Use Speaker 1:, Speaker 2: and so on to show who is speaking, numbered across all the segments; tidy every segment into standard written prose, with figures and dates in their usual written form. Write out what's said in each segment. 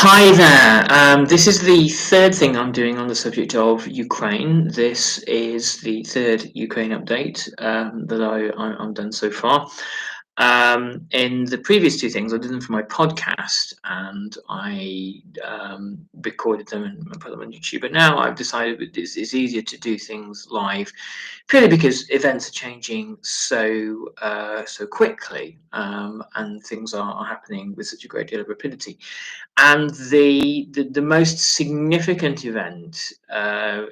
Speaker 1: Hi there. This is the third thing I'm doing on the subject of Ukraine. This is the third Ukraine update that I'm done so far. In the previous two things, I did them for my podcast and I recorded them and put them on YouTube. But now I've decided it's easier to do things live, purely because events are changing so quickly, and things are happening with such a great deal of rapidity. And the most significant event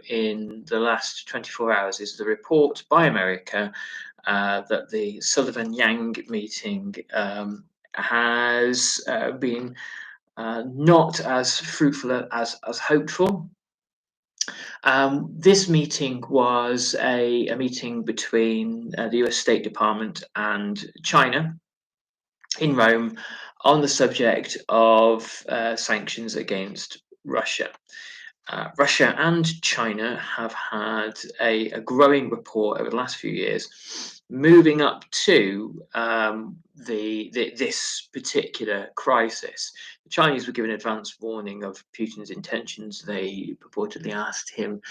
Speaker 1: in the last 24 hours is the report by America that the Sullivan-Yang meeting has been not as fruitful as hoped for. This meeting was a meeting between the US State Department and China in Rome on the subject of sanctions against Russia. Russia and China have had a growing rapport over the last few years, moving up to this particular crisis. The Chinese were given advance warning of Putin's intentions. They purportedly asked him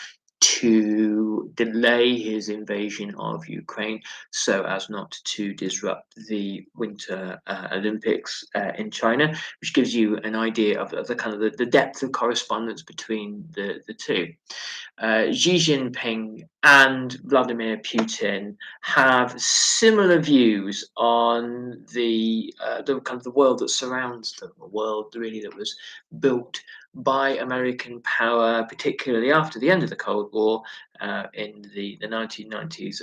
Speaker 1: to delay his invasion of Ukraine so as not to disrupt the Winter Olympics in China, which gives you an idea of the kind of the depth of correspondence between the two. Xi Jinping and Vladimir Putin have similar views on the kind of the world that surrounds them, a world really that was built by American power, particularly after the end of the Cold War in the 1990s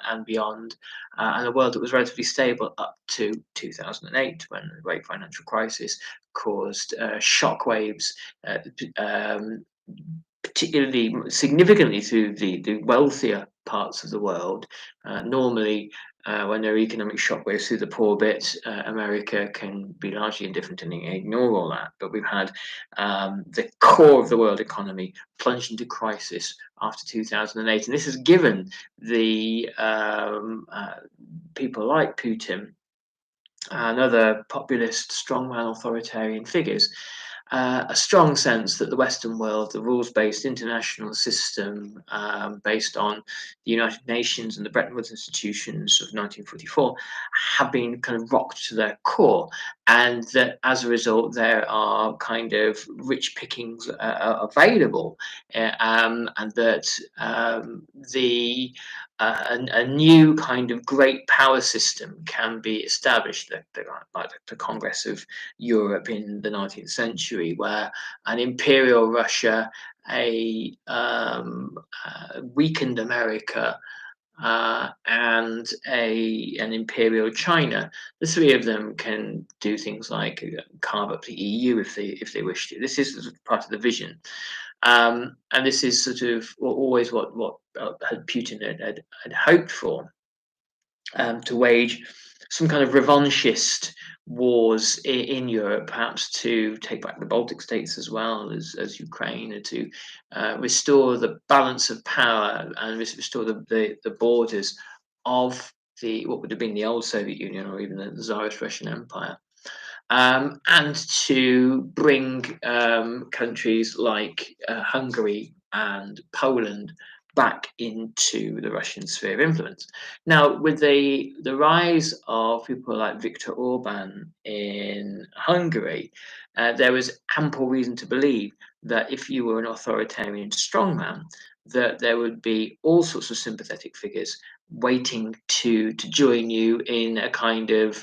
Speaker 1: and beyond, and a world that was relatively stable up to 2008, when the great financial crisis caused shockwaves, particularly significantly through the wealthier parts of the world. Normally, when there are economic shockwaves through the poor bit, America can be largely indifferent and ignore all that. But we've had the core of the world economy plunged into crisis after 2008. And this has given the people like Putin and other populist, strongman authoritarian figures a strong sense that the Western world, the rules-based international system based on the United Nations and the Bretton Woods institutions of 1944, have been kind of rocked to their core, and that as a result there are kind of rich pickings available, and that a new kind of great power system can be established, like the Congress of Europe in the 19th century, where an imperial Russia, a weakened America, and an imperial China, the three of them can do things like carve up the EU if they wish to. This is part of the vision. And this is sort of always what Putin had hoped for, to wage some kind of revanchist wars in Europe, perhaps to take back the Baltic states as well as Ukraine, and to restore the balance of power and restore the borders of what would have been the old Soviet Union or even the Tsarist Russian Empire. And to bring countries like Hungary and Poland back into the Russian sphere of influence. Now, with the rise of people like Viktor Orban in Hungary, there was ample reason to believe that if you were an authoritarian strongman, that there would be all sorts of sympathetic figures waiting to join you in a kind of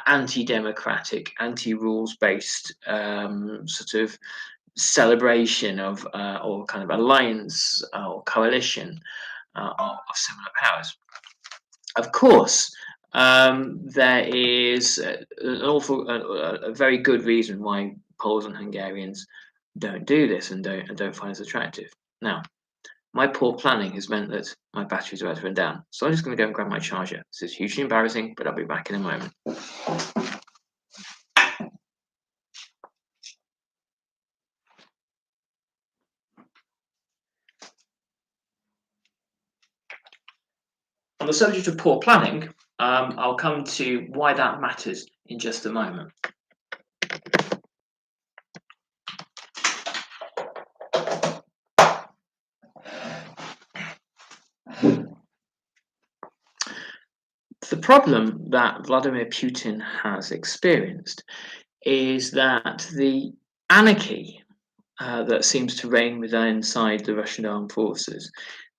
Speaker 1: anti-democratic, anti-rules-based sort of celebration of or kind of alliance or coalition of similar powers. Of course, there is a very good reason why Poles and Hungarians don't do this and don't find this attractive. Now, my poor planning has meant that my batteries are about to run down, so I'm just going to go and grab my charger. This is hugely embarrassing, but I'll be back in a moment. On the subject of poor planning, I'll come to why that matters in just a moment. problem that Vladimir Putin has experienced is that the anarchy that seems to reign within inside the Russian armed forces,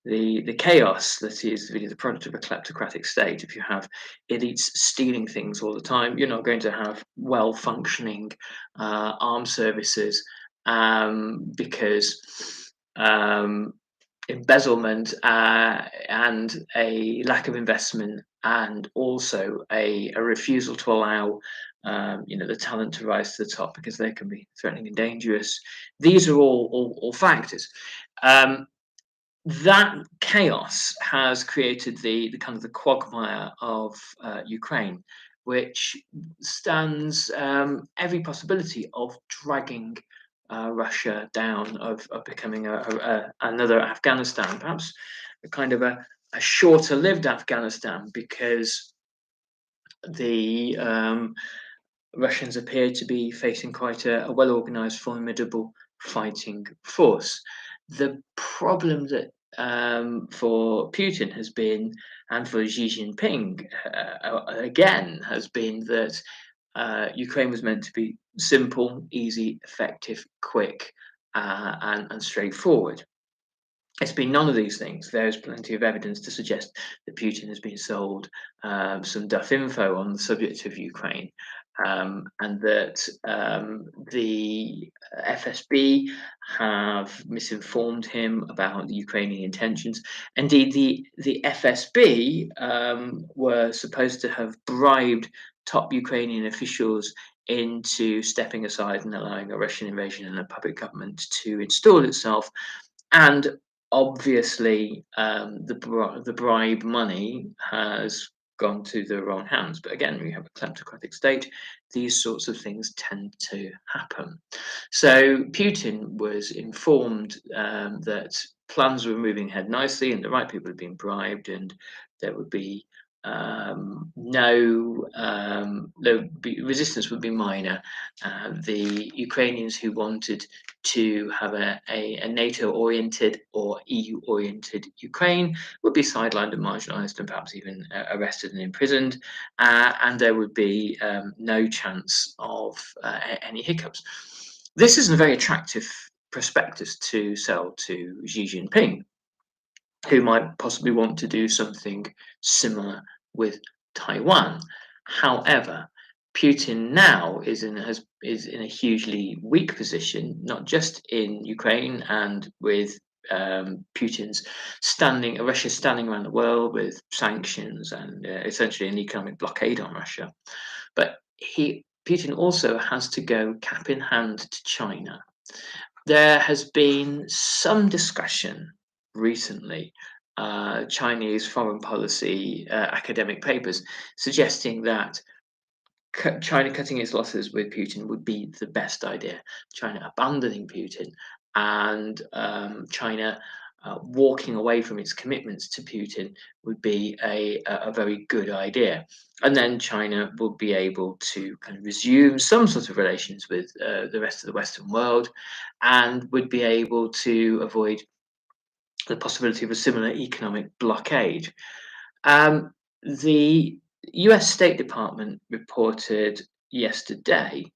Speaker 1: the chaos that is really the product of a kleptocratic state. If you have elites stealing things all the time, you're not going to have well functioning armed services, because embezzlement and a lack of investment, and also a refusal to allow the talent to rise to the top because they can be threatening and dangerous. These are all factors. That chaos has created the kind of the quagmire of Ukraine, which stands every possibility of dragging Russia down, of becoming another Afghanistan, perhaps a kind of a shorter-lived Afghanistan, because the Russians appear to be facing quite a well-organized, formidable fighting force. The problem that for Putin has been, and for Xi Jinping again, has been that Ukraine was meant to be simple, easy, effective, quick, and straightforward. It's been none of these things. There's plenty of evidence to suggest that Putin has been sold some duff info on the subject of Ukraine, and that the FSB have misinformed him about the Ukrainian intentions. Indeed, the FSB were supposed to have bribed top Ukrainian officials into stepping aside and allowing a Russian invasion and a puppet government to install itself. And obviously, the bribe money has gone to the wrong hands. But again, we have a kleptocratic state. These sorts of things tend to happen. So Putin was informed that plans were moving ahead nicely, and the right people had been bribed, and there would be resistance would be minor. The Ukrainians who wanted to have a NATO-oriented or EU-oriented Ukraine would be sidelined and marginalised, and perhaps even arrested and imprisoned, and there would be no chance of any hiccups. This is a very attractive prospectus to sell to Xi Jinping, who might possibly want to do something similar with Taiwan. However, Putin now is in a hugely weak position, not just in Ukraine and with Russia's standing around the world with sanctions and essentially an economic blockade on Russia, but Putin also has to go cap in hand to China. There has been some discussion recently, Chinese foreign policy academic papers suggesting that China cutting its losses with Putin would be the best idea. China abandoning Putin, and China walking away from its commitments to Putin would be a very good idea. And then China would be able to kind of resume some sort of relations with the rest of the Western world, and would be able to avoid the possibility of a similar economic blockade. The US State Department reported yesterday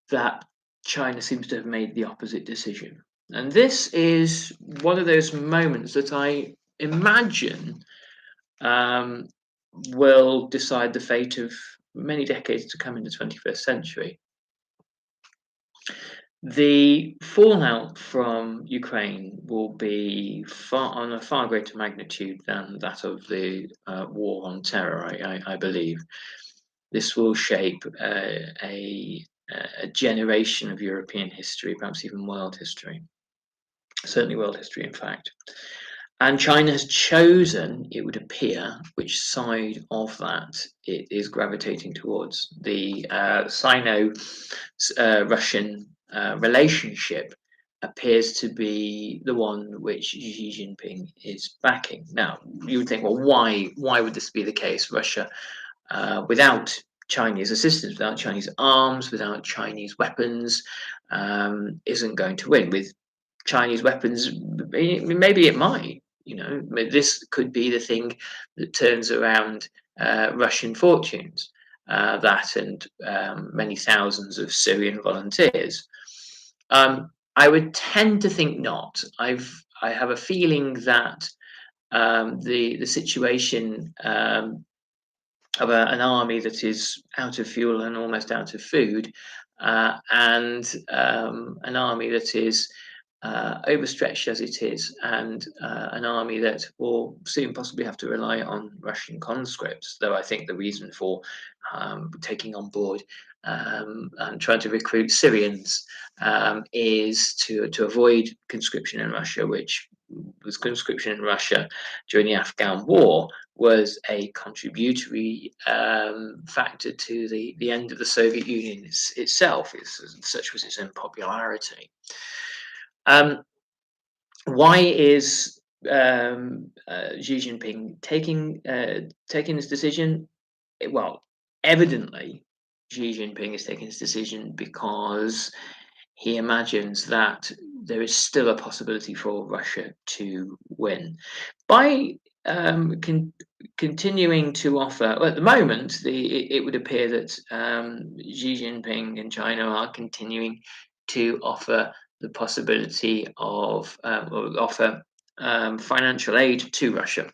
Speaker 1: that China seems to have made the opposite decision. And this is one of those moments that I imagine will decide the fate of many decades to come in the 21st century. The fallout from Ukraine will be on a far greater magnitude than that of the war on terror, I believe. This will shape a generation of European history, perhaps even world history. Certainly world history, in fact. And China has chosen, it would appear, which side of that it is gravitating towards. The Sino-Russian relationship appears to be the one which Xi Jinping is backing. Now, you would think, well, why would this be the case? Russia, without Chinese assistance, without Chinese arms, without Chinese weapons, isn't going to win. With Chinese weapons, maybe it might. This could be the thing that turns around Russian fortunes. That and many thousands of Syrian volunteers. I would tend to think not. I have a feeling that the situation of an army that is out of fuel and almost out of food, and an army that is overstretched as it is, and an army that will soon possibly have to rely on Russian conscripts. Though I think the reason for taking on board and trying to recruit Syrians is to avoid conscription in Russia, which was conscription in Russia during the Afghan War was a contributory factor to the end of the Soviet Union itself. Such was its unpopularity. Why is Xi Jinping taking this decision? Well, evidently, Xi Jinping is taking this decision because he imagines that there is still a possibility for Russia to win by continuing to offer. Well, at the moment, it would appear that Xi Jinping and China are continuing to offer the possibility of or offer financial aid to Russia.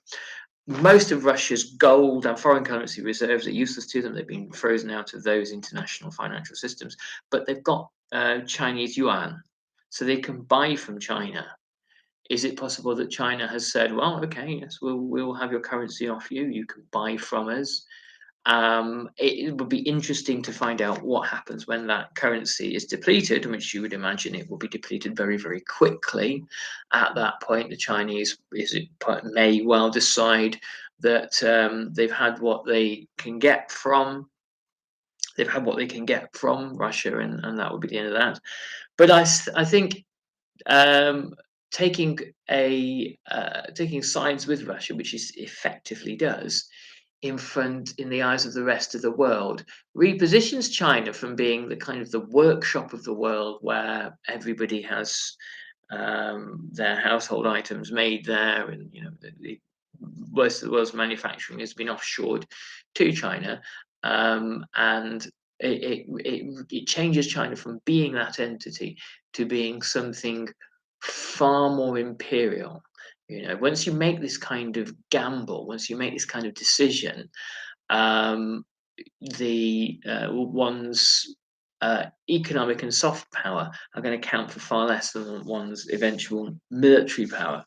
Speaker 1: Most of Russia's gold and foreign currency reserves are useless to them. They've been frozen out of those international financial systems, but they've got Chinese yuan, so they can buy from China. Is it possible that China has said, "Well, okay, yes, we'll have your currency off you. You can buy from us." It would be interesting to find out what happens when that currency is depleted, which you would imagine it will be depleted very, very quickly. At that point, the Chinese may well decide that they've had what they can get from Russia, and that would be the end of that. But I think um, taking sides with Russia, which it effectively does, in the eyes of the rest of the world, repositions China from being the kind of the workshop of the world where everybody has their household items made there, and most of the world's manufacturing has been offshored to China, and it changes China from being that entity to being something far more imperial. Once you make this kind of gamble, once you make this kind of decision, um, the one's economic and soft power are going to count for far less than one's eventual military power.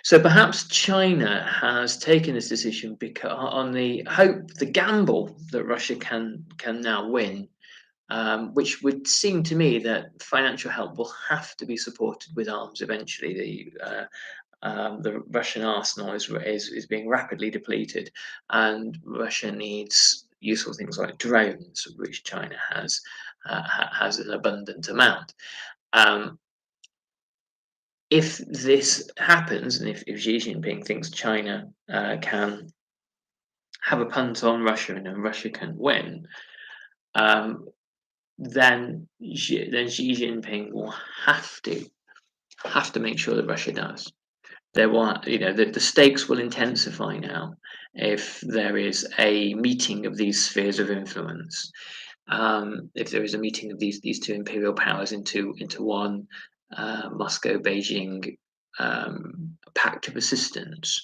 Speaker 1: So perhaps China has taken this decision because on the gamble that Russia can now win, which would seem to me that financial help will have to be supported with arms eventually. The Russian arsenal is being rapidly depleted, and Russia needs useful things like drones, which China has an abundant amount. If this happens, and if Xi Jinping thinks China can have a punt on Russia and Russia can win, then Xi Jinping will have to make sure that Russia does. The stakes will intensify now if there is a meeting of these spheres of influence. If there is a meeting of these two imperial powers into one Moscow Beijing pact of assistance,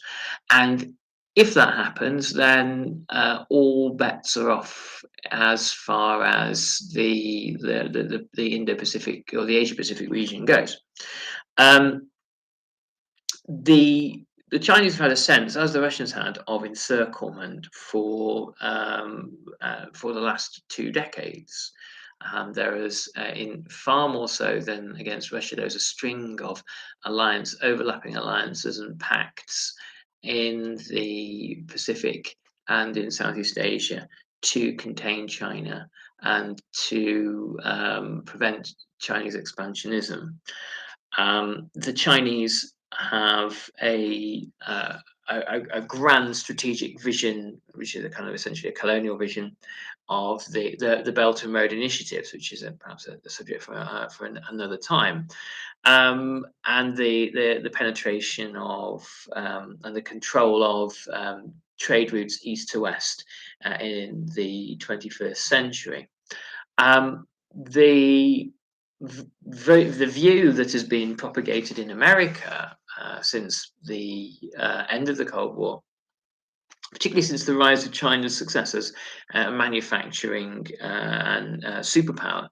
Speaker 1: and if that happens, then all bets are off as far as the Indo-Pacific or the Asia-Pacific region goes. The Chinese have had a sense, as the Russians had, of encirclement for the last 2 decades. There is, in far more so than against Russia, there's a string of overlapping alliances and pacts in the Pacific and in Southeast Asia to contain China and to prevent Chinese expansionism. The Chinese have a grand strategic vision, which is a kind of essentially a colonial vision of the Belt and Road initiatives, which is perhaps a subject for another time, and the penetration of and the control of trade routes east to west in the 21st century. The the view that has been propagated in America since the end of the Cold War, particularly since the rise of China's successors, manufacturing and superpower,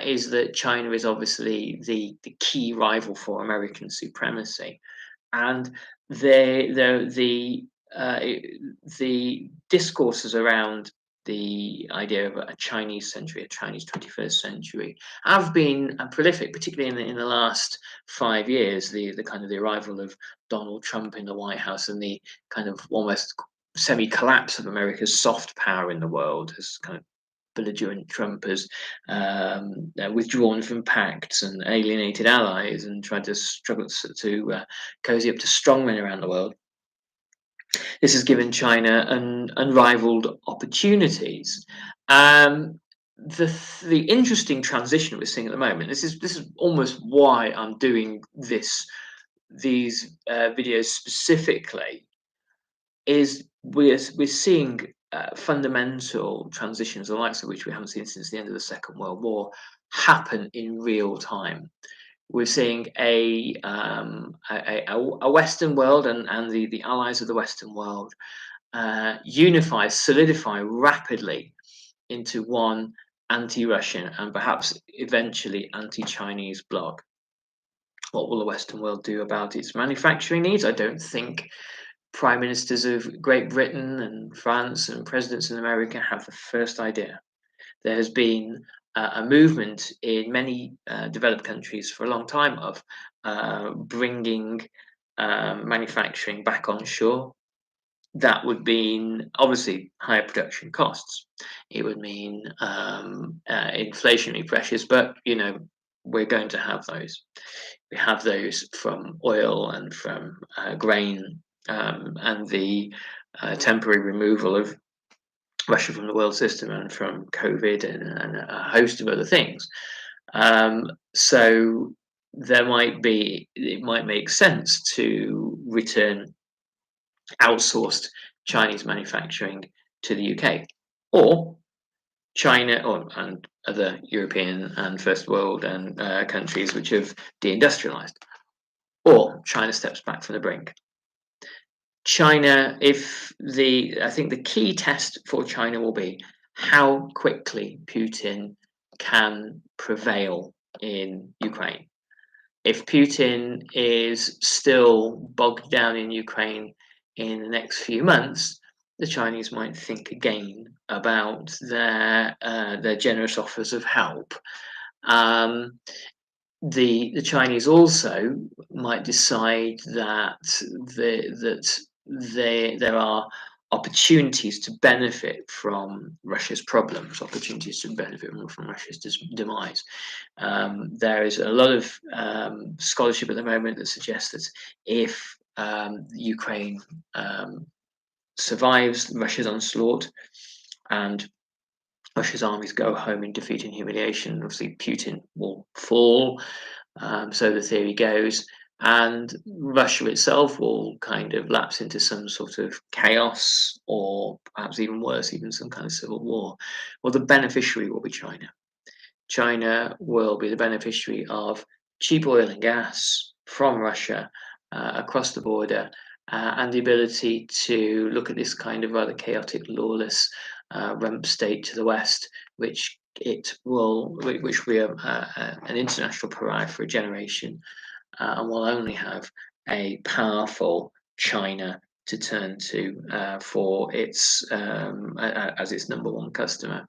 Speaker 1: is that China is obviously the key rival for American supremacy, and uh, the discourses around the idea of a Chinese century, a Chinese 21st century, have been prolific, particularly in the last 5 years. The kind of the arrival of Donald Trump in the White House and the kind of almost semi-collapse of America's soft power in the world has kind of belligerent Trump has withdrawn from pacts and alienated allies and tried to struggle to cozy up to strongmen around the world. This has given China unrivaled opportunities. The interesting transition we're seeing at the moment. This is almost why I'm doing these videos specifically. Is we're seeing fundamental transitions, the likes of which we haven't seen since the end of the Second World War, happen in real time. We're seeing a Western world and the allies of the Western world unify, solidify rapidly into one anti-Russian and perhaps eventually anti-Chinese bloc. What will the Western world do about its manufacturing needs? I don't think prime ministers of Great Britain and France and presidents in America have the first idea. There has been a movement in many developed countries for a long time of bringing manufacturing back onshore. That would mean obviously higher production costs. It would mean inflationary pressures, but we're going to have those. We have those from oil and from grain and the temporary removal of Russia from the world system and from COVID and a host of other things. So it might make sense to return outsourced Chinese manufacturing to the UK, or China and other European and first world and countries which have deindustrialized, or China steps back from the brink. China, I think the key test for China will be how quickly Putin can prevail in Ukraine. If Putin is still bogged down in Ukraine in the next few months, the Chinese might think again about their generous offers of help. The Chinese also might decide that there are opportunities to benefit from Russia's problems, opportunities to benefit from Russia's demise. There is a lot of scholarship at the moment that suggests that if Ukraine survives Russia's onslaught and Russia's armies go home in defeat and humiliation, obviously Putin will fall. So the theory goes, and Russia itself will kind of lapse into some sort of chaos, or perhaps even worse, even some kind of civil war. Well, the beneficiary will be China. China will be the beneficiary of cheap oil and gas from Russia across the border, and the ability to look at this kind of rather chaotic, lawless rump state to the west, which we are an international pariah for a generation, and will only have a powerful China to turn to for its as its number one customer.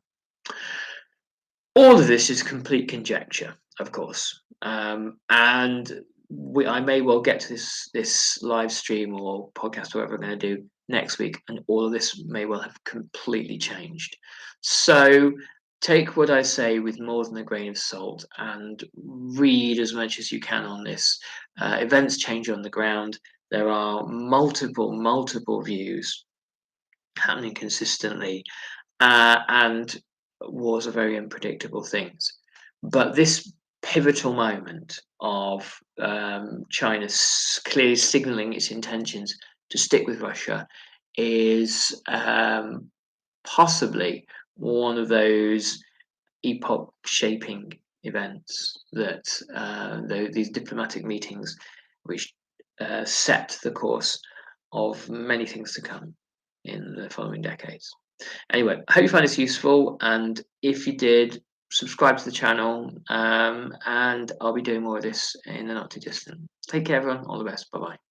Speaker 1: All of this is complete conjecture, of course, and I may well get to this live stream or podcast, whatever I'm going to do next week, and all of this may well have completely changed. So take what I say with more than a grain of salt and read as much as you can on this. Events change on the ground. There are multiple views happening consistently, and wars are very unpredictable things. But this pivotal moment of China clearly signaling its intentions to stick with Russia is possibly one of those epoch-shaping events that these diplomatic meetings, which set the course of many things to come in the following decades. Anyway, I hope you found this useful, and if you did, subscribe to the channel, and I'll be doing more of this in the not too distant. Take care, everyone. All the best. Bye bye.